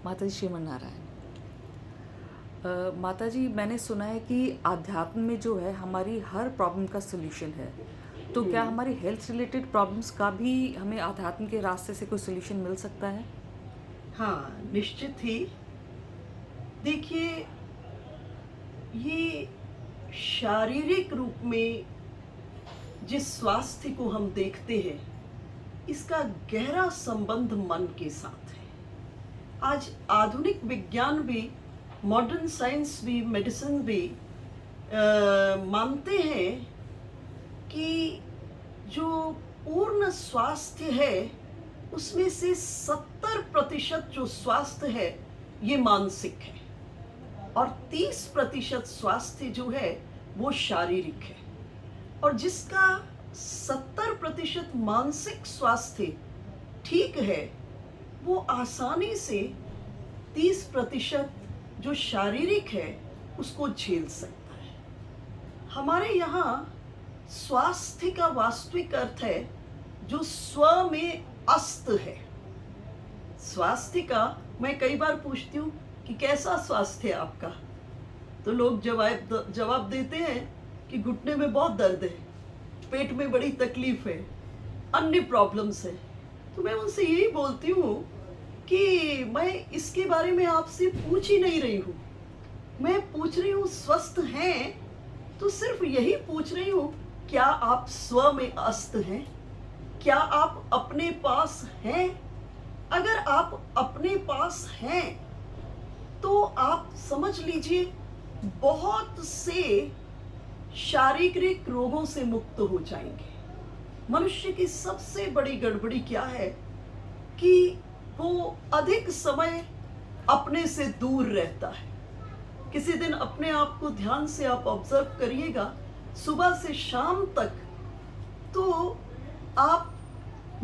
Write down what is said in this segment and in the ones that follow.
माता जी श्रीमन नारायण। माता जी, मैंने सुना है कि आध्यात्म में जो है हमारी हर प्रॉब्लम का सॉल्यूशन है। तो क्या हमारी हेल्थ रिलेटेड प्रॉब्लम्स का भी हमें आध्यात्म के रास्ते से कोई सॉल्यूशन मिल सकता है? हाँ, निश्चित ही। देखिए, ये शारीरिक रूप में जिस स्वास्थ्य को हम देखते हैं, इसका गहरा संबंध मन के साथ है। आज आधुनिक विज्ञान भी, मॉडर्न साइंस भी, मेडिसिन भी मानते हैं कि जो पूर्ण स्वास्थ्य है, उसमें से 70% जो स्वास्थ्य है, ये मानसिक है, और 30% स्वास्थ्य जो है वो शारीरिक है। और जिसका 70% मानसिक स्वास्थ्य ठीक है, वो आसानी से 30% जो शारीरिक है उसको झेल सकता है। हमारे यहाँ स्वास्थ्य का वास्तविक अर्थ है जो स्व में अस्त है। स्वास्थ्य का मैं कई बार पूछती हूँ कि कैसा स्वास्थ्य है आपका, तो लोग जवाब देते हैं कि घुटने में बहुत दर्द है, पेट में बड़ी तकलीफ है, अन्य प्रॉब्लम्स है। तो मैं उनसे यही बोलती हूँ कि मैं इसके बारे में आपसे पूछ ही नहीं रही हूँ। मैं पूछ रही हूँ स्वस्थ हैं, तो सिर्फ यही पूछ रही हूँ, क्या आप स्व में अस्त हैं? क्या आप अपने पास हैं? अगर आप अपने पास हैं तो आप समझ लीजिए बहुत से शारीरिक रोगों से मुक्त हो जाएंगे। मनुष्य की सबसे बड़ी गड़बड़ी क्या है कि वो अधिक समय अपने से दूर रहता है। किसी दिन अपने आप को ध्यान से आप ऑब्जर्व करिएगा, सुबह से शाम तक, तो आप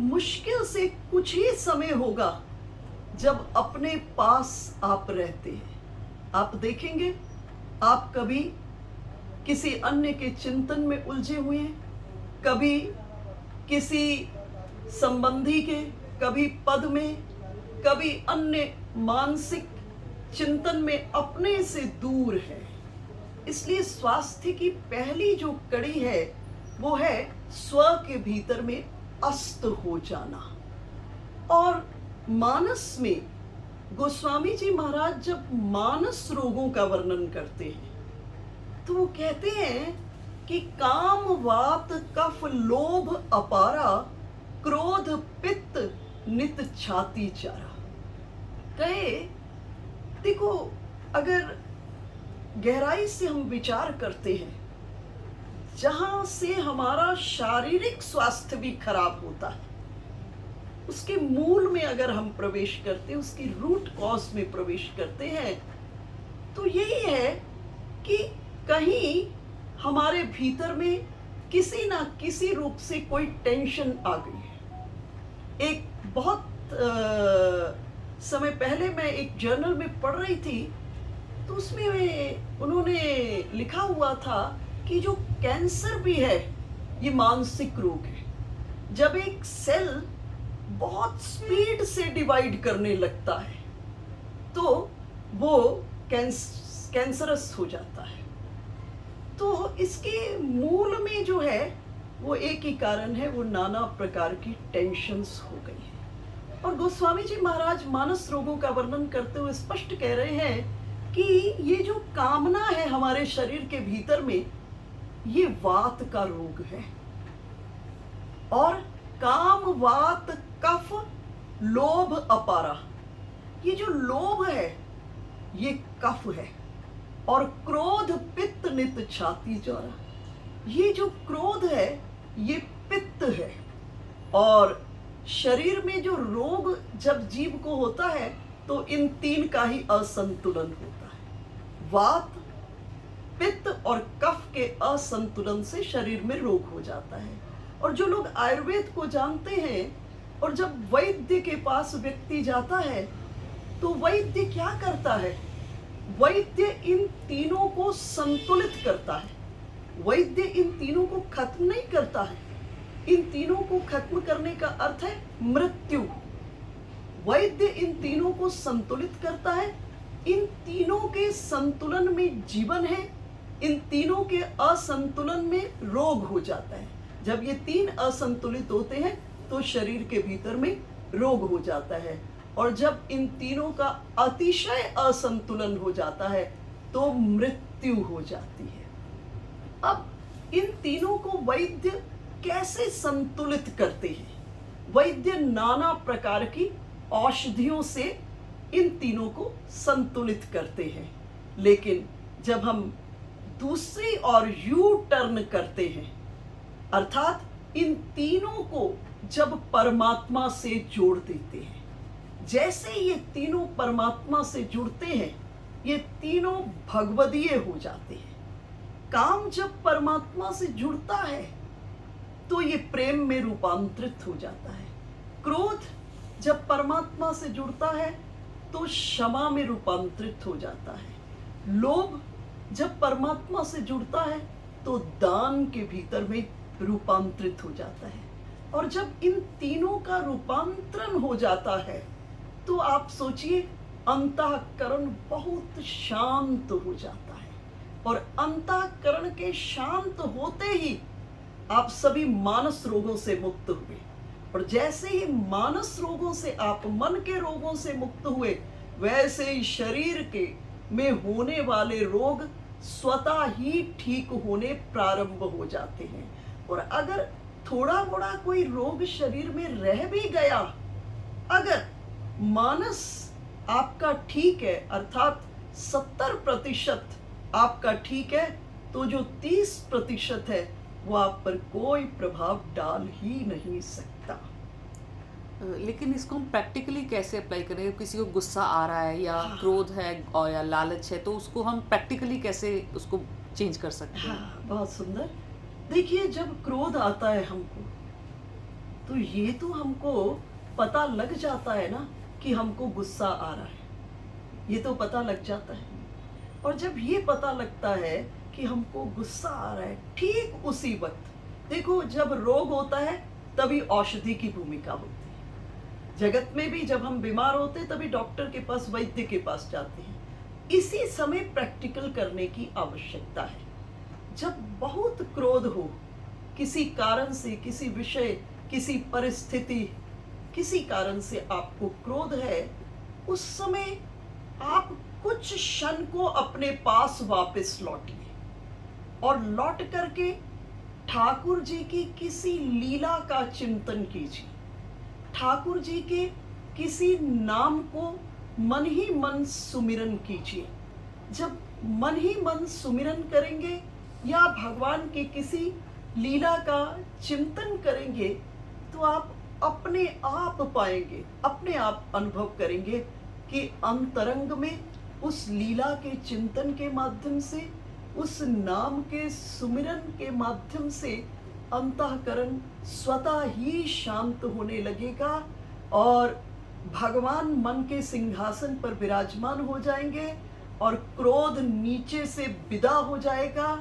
मुश्किल से कुछ ही समय होगा जब अपने पास आप रहते हैं। आप देखेंगे, आप कभी किसी अन्य के चिंतन में उलझे हुए हैं, कभी किसी संबंधी के, कभी पद में, कभी अन्य मानसिक चिंतन में अपने से दूर है। इसलिए स्वास्थ्य की पहली जो कड़ी है वो है स्व के भीतर में अस्त हो जाना। और मानस में गोस्वामी जी महाराज जब मानस रोगों का वर्णन करते हैं तो वो कहते हैं कि काम वात कफ लोभ अपारा, क्रोध पित्त नित छाती चारा। कहे, देखो, अगर गहराई से हम विचार करते हैं, जहां से हमारा शारीरिक स्वास्थ्य भी खराब होता है, उसके मूल में अगर हम प्रवेश करते हैं, उसकी रूट कॉज में प्रवेश करते हैं, तो यही है कि कहीं हमारे भीतर में किसी ना किसी रूप से कोई टेंशन आ गई है। एक बहुत समय पहले मैं एक जर्नल में पढ़ रही थी, तो उसमें उन्होंने लिखा हुआ था कि जो कैंसर भी है ये मानसिक रोग है। जब एक सेल बहुत स्पीड से डिवाइड करने लगता है तो वो कैंसरस हो जाता है। तो इसके मूल में जो है वो एक ही कारण है, वो नाना प्रकार की टेंशन्स हो गई है। और गोस्वामी जी महाराज मानस रोगों का वर्णन करते हुए स्पष्ट कह रहे हैं कि ये जो कामना है हमारे शरीर के भीतर में, ये वात का रोग है। और काम वात कफ लोभ अपारा, ये जो लोभ है ये कफ है। और क्रोध पित्त नित छाती चारा, ये जो क्रोध है ये पित्त है। और शरीर में जो रोग जब जीव को होता है तो इन तीन का ही असंतुलन होता है। वात, पित्त और कफ के असंतुलन से शरीर में रोग हो जाता है। और जो लोग आयुर्वेद को जानते हैं, और जब वैद्य के पास व्यक्ति जाता है तो वैद्य क्या करता है? वैद्य इन तीनों को संतुलित करता है। वैद्य इन तीनों को खत्म नहीं करता है। इन तीनों को खत्म करने का अर्थ है मृत्यु। वैद्य इन तीनों को संतुलित करता है। इन तीनों के संतुलन में जीवन है, इन तीनों के असंतुलन में रोग हो जाता है। जब ये तीन असंतुलित होते हैं तो शरीर के भीतर में रोग हो जाता है, और जब इन तीनों का अतिशय असंतुलन हो जाता है तो मृत्यु हो जाती है। अब इन तीनों को वैद्य कैसे संतुलित करते हैं? वैद्य नाना प्रकार की औषधियों से इन तीनों को संतुलित करते हैं, लेकिन जब हम दूसरी ओर यू टर्न करते हैं, अर्थात इन तीनों को जब परमात्मा से जोड़ देते हैं, जैसे ये तीनों परमात्मा से जुड़ते हैं, ये तीनों भगवदीय हो जाते हैं। काम जब परमात्मा से जुड़ता है तो ये प्रेम में रूपांतरित हो जाता है। क्रोध जब परमात्मा से जुड़ता है तो क्षमा में रूपांतरित हो जाता है। लोभ जब परमात्मा से जुड़ता है तो दान के भीतर में रूपांतरित हो जाता है। और जब इन तीनों का रूपांतरण हो जाता है तो आप सोचिए, अंतःकरण बहुत शांत हो जाता है, और अंतःकरण के शांत होते ही आप सभी मानस रोगों से मुक्त हुए। और जैसे ही मानस रोगों से आप मन के रोगों से मुक्त हुए, वैसे ही शरीर के में होने वाले रोग स्वतः ही ठीक होने प्रारंभ हो जाते हैं। और अगर थोड़ा मोड़ा कोई रोग शरीर में रह भी गया, अगर मानस आपका ठीक है, अर्थात 70% आपका ठीक है, तो जो 30% है वो आप पर कोई प्रभाव डाल ही नहीं सकता। लेकिन इसको हम प्रैक्टिकली कैसे अप्लाई करें? किसी को गुस्सा आ रहा है या क्रोध है और या लालच है, तो उसको हम प्रैक्टिकली कैसे उसको चेंज कर सकते हैं? हाँ, बहुत सुंदर। देखिए, जब क्रोध आता है हमको, तो ये तो हमको पता लग जाता है ना कि हमको गुस्सा आ रहा है, ये तो पता लग जाता है। और जब ये पता लगता है कि हमको गुस्सा आ रहा है, ठीक उसी वक्त देखो, जब रोग होता है तभी औषधि की भूमिका होती है। जगत में भी जब हम बीमार होते हैं तभी डॉक्टर के पास, वैद्य के पास जाते हैं। इसी समय प्रैक्टिकल करने की आवश्यकता है। जब बहुत क्रोध हो, किसी कारण से, किसी विषय, किसी परिस्थिति, किसी कारण से आपको क्रोध है, उस समय आप कुछ क्षण को अपने पास वापस लौटिए और लौट करके ठाकुर जी की किसी लीला का चिंतन कीजिए। ठाकुर जी के किसी नाम को मन ही मन सुमिरन कीजिए। जब मन ही मन सुमिरन करेंगे या भगवान के किसी लीला का चिंतन करेंगे, तो आप अपने आप पाएंगे, अपने आप अनुभव करेंगे कि अंतरंग में उस लीला के चिंतन के माध्यम से, उस नाम के सुमिरन के माध्यम से अंतःकरण स्वतः ही शांत होने लगेगा और भगवान मन के सिंहासन पर विराजमान हो जाएंगे और क्रोध नीचे से विदा हो जाएगा।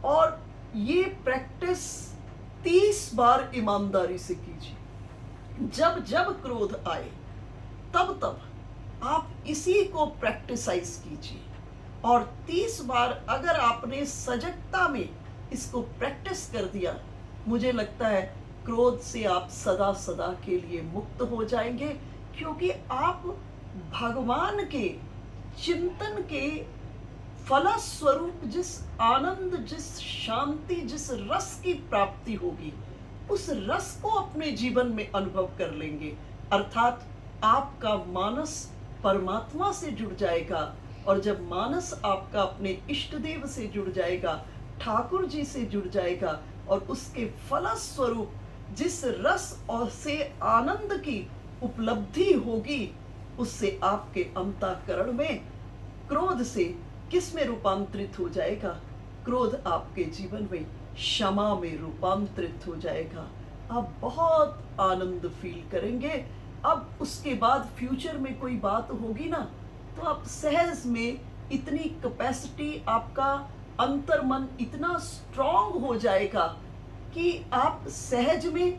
और ये प्रैक्टिस 30 बार ईमानदारी से कीजिए। जब जब क्रोध आए तब तब आप इसी को प्रैक्टिसाइज कीजिए, और 30 बार अगर आपने सजगता में इसको प्रैक्टिस कर दिया, मुझे लगता है क्रोध से आप सदा सदा के लिए मुक्त हो जाएंगे, क्योंकि आप भगवान के चिंतन के फलस्वरूप जिस आनंद, जिस शांति, जिस रस की प्राप्ति होगी, उस रस को अपने जीवन में अनुभव कर लेंगे। अर्थात आपका मानस परमात्मा से जुड़ जाएगा, और जब मानस आपका अपने इष्ट देव से जुड़ जाएगा, ठाकुर जी से जुड़ जाएगा, और उसके फलस्वरूप जिस रस और से आनंद की उपलब्धि होगी, उससे आपके अंतःकरण में क्रोध से किस में रूपांतरित हो जाएगा? क्रोध आपके जीवन में क्षमा में रूपांतरित हो जाएगा। आप बहुत आनंद फील करेंगे। अब उसके बाद फ्यूचर में कोई बात होगी ना, तो आप सहज में इतनी कैपेसिटी, आपका अंतर्मन इतना स्ट्रांग हो जाएगा कि आप सहज में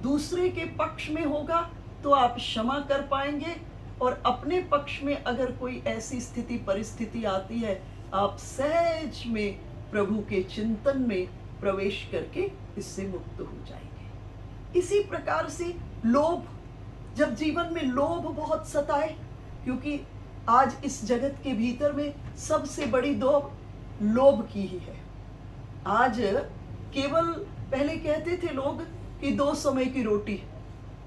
दूसरे के पक्ष में होगा तो आप क्षमा कर पाएंगे, और अपने पक्ष में अगर कोई ऐसी स्थिति परिस्थिति आती है, आप सहज में प्रभु के चिंतन में प्रवेश करके इससे मुक्त हो जाएंगे। इसी प्रकार से लोभ, जब जीवन में लोभ बहुत सताए, क्योंकि आज इस जगत के भीतर में सबसे बड़ी दौड़ लोभ की ही है। आज केवल, पहले कहते थे लोग कि 2 समय की रोटी,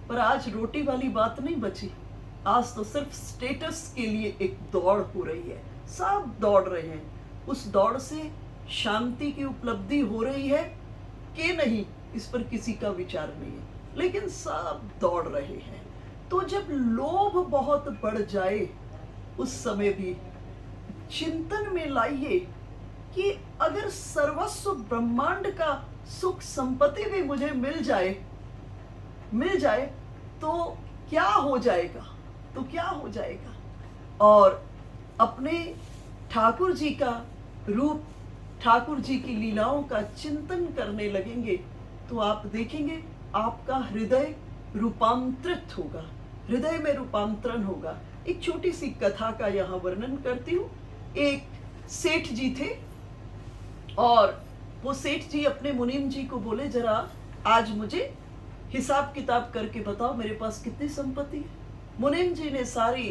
पर आज रोटी वाली बात नहीं बची। आज तो सिर्फ स्टेटस के लिए एक दौड़ हो रही है, सब दौड़ रहे हैं। उस दौड़ से शांति की उपलब्धि हो रही है कि नहीं, इस पर किसी का विचार नहीं है, लेकिन सब दौड़ रहे हैं। तो जब लोभ बहुत बढ़ जाए, उस समय भी चिंतन में लाइए कि अगर सर्वस्व ब्रह्मांड का सुख संपत्ति भी मुझे मिल जाए तो क्या हो जाएगा, तो क्या हो जाएगा। और अपने ठाकुर जी का रूप, ठाकुर जी की लीलाओं का चिंतन करने लगेंगे, तो आप देखेंगे आपका हृदय रूपांतरित होगा, हृदय में रूपांतरण होगा। एक छोटी सी कथा का यहाँ वर्णन करती हूँ। एक सेठ जी थे, और वो सेठ जी अपने मुनीम जी को बोले, जरा आज मुझे हिसाब किताब करके बताओ मेरे पास कितनी संपत्ति है। मुनीम जी ने सारी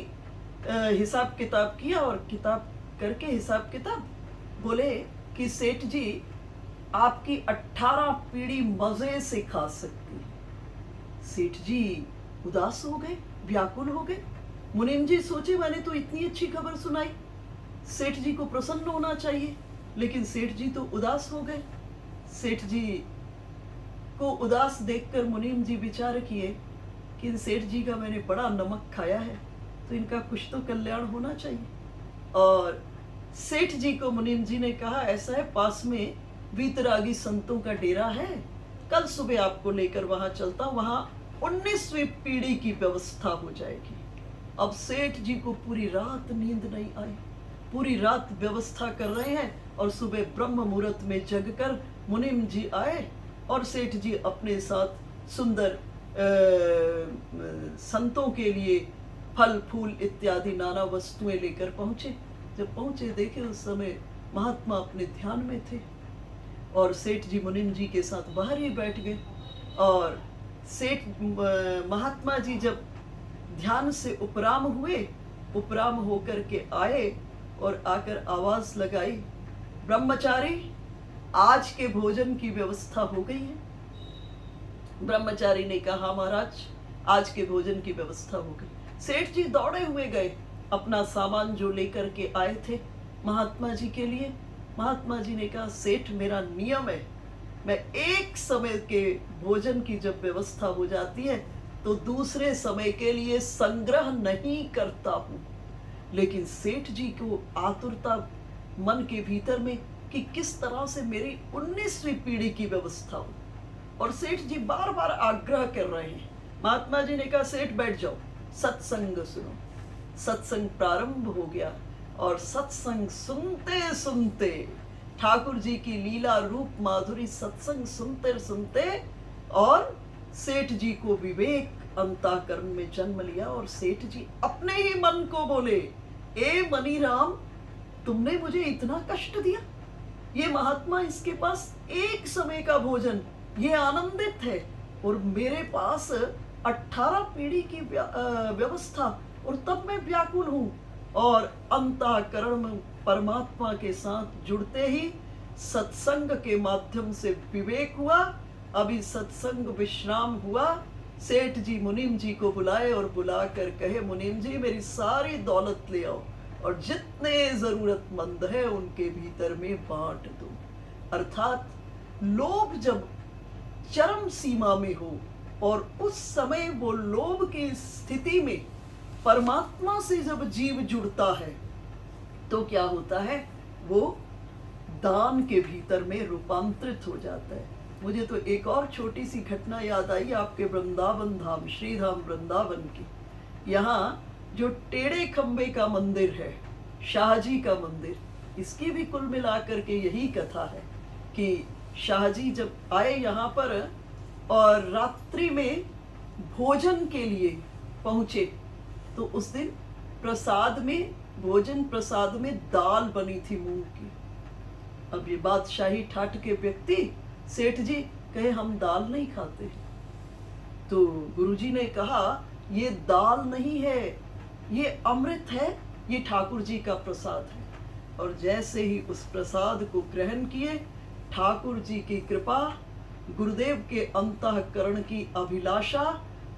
हिसाब किताब किया, और किताब करके हिसाब किताब बोले कि सेठ जी आपकी 18 पीढ़ी मजे से खा सकती है। सेठ जी उदास हो गए, व्याकुल हो गए। मुनीम जी सोचे, मैंने तो इतनी अच्छी खबर सुनाई, सेठ जी को प्रसन्न होना चाहिए, लेकिन सेठ जी तो उदास हो गए। सेठ जी को उदास देखकर मुनीम जी विचार किए कि इन सेठ जी का मैंने बड़ा नमक खाया है, तो इनका कुछ तो कल्याण होना चाहिए। और सेठ जी को मुनीम जी ने कहा, ऐसा है, पास में वीतरागी संतों का डेरा है, कल सुबह आपको लेकर वहां चलता हूं, वहां 19वीं पीढ़ी की व्यवस्था हो जाएगी। अब सेठ जी को पूरी रात नींद नहीं आई, पूरी रात व्यवस्था कर रहे हैं, और सुबह ब्रह्म मुहूर्त में जगकर मुनीम जी आए, और सेठ जी अपने साथ सुंदर संतों के लिए फल फूल इत्यादि नाना वस्तुएं लेकर पहुंचे। जब पहुंचे, देखे उस समय महात्मा अपने ध्यान में थे, और सेठ जी मुनीम जी के साथ बाहर ही बैठ गए। और सेठ महात्मा जी जब ध्यान से उपराम हुए, उपराम होकर के आए, और आकर आवाज लगाई, ब्रह्मचारी आज के भोजन की व्यवस्था हो गई है। ब्रह्मचारी ने कहा, महाराज आज के भोजन की व्यवस्था हो गई। सेठ जी दौड़े हुए गए, अपना सामान जो लेकर के आए थे महात्मा जी के लिए। महात्मा जी ने कहा, सेठ मेरा नियम है, मैं एक समय के भोजन की जब व्यवस्था हो जाती है तो दूसरे समय के लिए संग्रह नहीं करता हूं। लेकिन सेठ जी को आतुरता मन के भीतर में कि किस तरह से मेरी 19वीं पीढ़ी की व्यवस्था हो, और सेठ जी बार बार आग्रह कर रहे हैं। महात्मा जी ने कहा, सेठ बैठ जाओ, सत्संग सुनो। सत्संग प्रारंभ हो गया, और सत्संग सुनते सुनते ठाकुर जी की लीला रूप माधुरी सत्संग सुनते सुनते, और सेठ जी को विवेक अंतःकरण में जन्म लिया, और सेठ जी अपने ही मन को बोले, ए मनीराम, तुमने मुझे इतना कष्ट दिया, ये महात्मा इसके पास एक समय का भोजन, ये आनंदित है, और मेरे पास 18 पीढ़ी की व्यवस्था, और तब मैं व्याकुल हूं। और अंतःकरण में परमात्मा के साथ जुड़ते ही सत्संग के माध्यम से विवेक हुआ। अभी सत्संग विश्राम हुआ, सेठ जी मुनीम जी को बुलाए, और बुला कर कहे, मुनीम जी मेरी सारी दौलत ले आओ, और जितने जरूरतमंद है उनके भीतर में बांट दो। अर्थात लोभ जब चरम सीमा में हो, और उस समय वो लोभ की स्थिति में परमात्मा से जब जीव जुड़ता है, तो क्या होता है, वो दान के भीतर में रूपांतरित हो जाता है। मुझे तो एक और छोटी सी घटना याद आई आपके वृंदावन धाम, श्रीधाम वृंदावन की। यहाँ जो टेढ़े खंबे का मंदिर है, शाहजी का मंदिर, इसकी भी कुल मिलाकर के यही कथा है कि शाहजी जब आए यहाँ पर, और रात्रि में भोजन के लिए पहुंचे तो उस दिन प्रसाद में, भोजन प्रसाद में दाल बनी थी मूंग की। अब ये बादशाही ठाट के व्यक्ति सेठ जी कहे हम दाल नहीं खाते। तो गुरुजी ने कहा ये दाल नहीं है, ये अमृत है, ये ठाकुर जी का प्रसाद है। और जैसे ही उस प्रसाद को ग्रहण किए, ठाकुर जी की कृपा, गुरुदेव के अंतःकरण की अभिलाषा,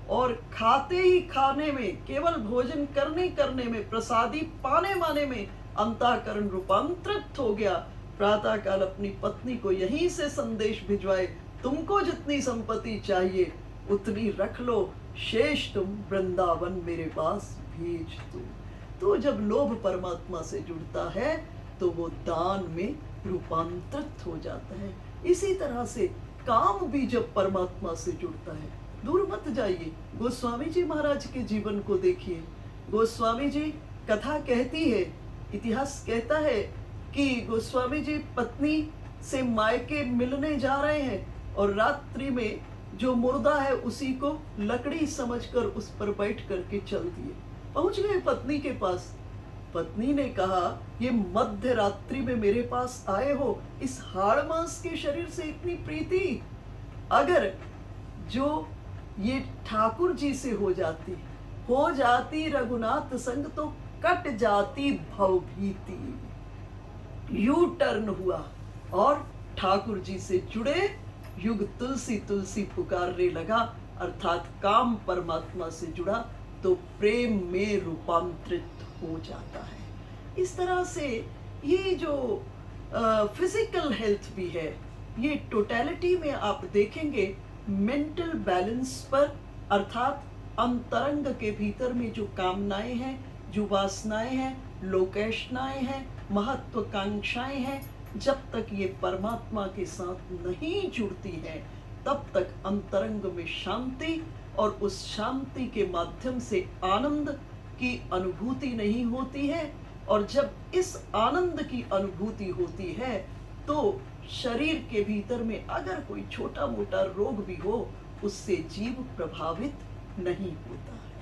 और खाते ही खाने में, केवल भोजन करने में, प्रसादी पाने माने में अंतःकरण रूपांतरित हो गया। प्रातः काल अपनी पत्नी को यहीं से संदेश भिजवाए, तुमको जितनी संपत्ति चाहिए उतनी रख लो, शेष तुम वृंदावन मेरे पास भेज दो। तो जब लोभ परमात्मा से जुड़ता है तो वो दान में रूपांतरित हो जाता है। इसी तरह से काम भी जब परमात्मा से जुड़ता है, दूर मत जाइए, गोस्वामी जी महाराज के जीवन को देखिए। गोस्वामी जी, कथा कहती है, इतिहास कहता है कि गोस्वामी जी पत्नी से मायके मिलने जा रहे हैं और रात्रि में जो मुर्दा है उसी को लकड़ी समझकर उस पर बैठ करके चल दिए। पहुंच गए पत्नी के पास। पत्नी ने कहा ये मध्य रात्रि में मेरे पास आए हो, इस हाड़ मांस के शरीर से इतनी प्रीति, अगर जो ये ठाकुर जी से हो जाती रघुनाथ संग तो कट जाती भवभीति। यू टर्न हुआ और ठाकुर जी से जुड़े, युग तुलसी तुलसी पुकारने लगा, अर्थात काम परमात्मा से जुड़ा तो प्रेम में रूपांतरित हो जाता है। इस तरह से ये जो फिजिकल हेल्थ भी है, ये टोटलिटी में आप देखेंगे मेंटल बैलेंस पर, अर्थात अंतरंग के भीतर में जो कामनाएं हैं, जो वासनाएं हैं, लोकेशनाएं हैं, महत्वाकांक्षाएं हैं, जब तक ये परमात्मा के साथ नहीं जुड़ती है तब तक अंतरंग में शांति, और उस शांति के माध्यम से आनंद की अनुभूति नहीं होती है। और जब इस आनंद की अनुभूति होती है तो शरीर के भीतर में अगर कोई छोटा मोटा रोग भी हो, उससे जीव प्रभावित नहीं होता है।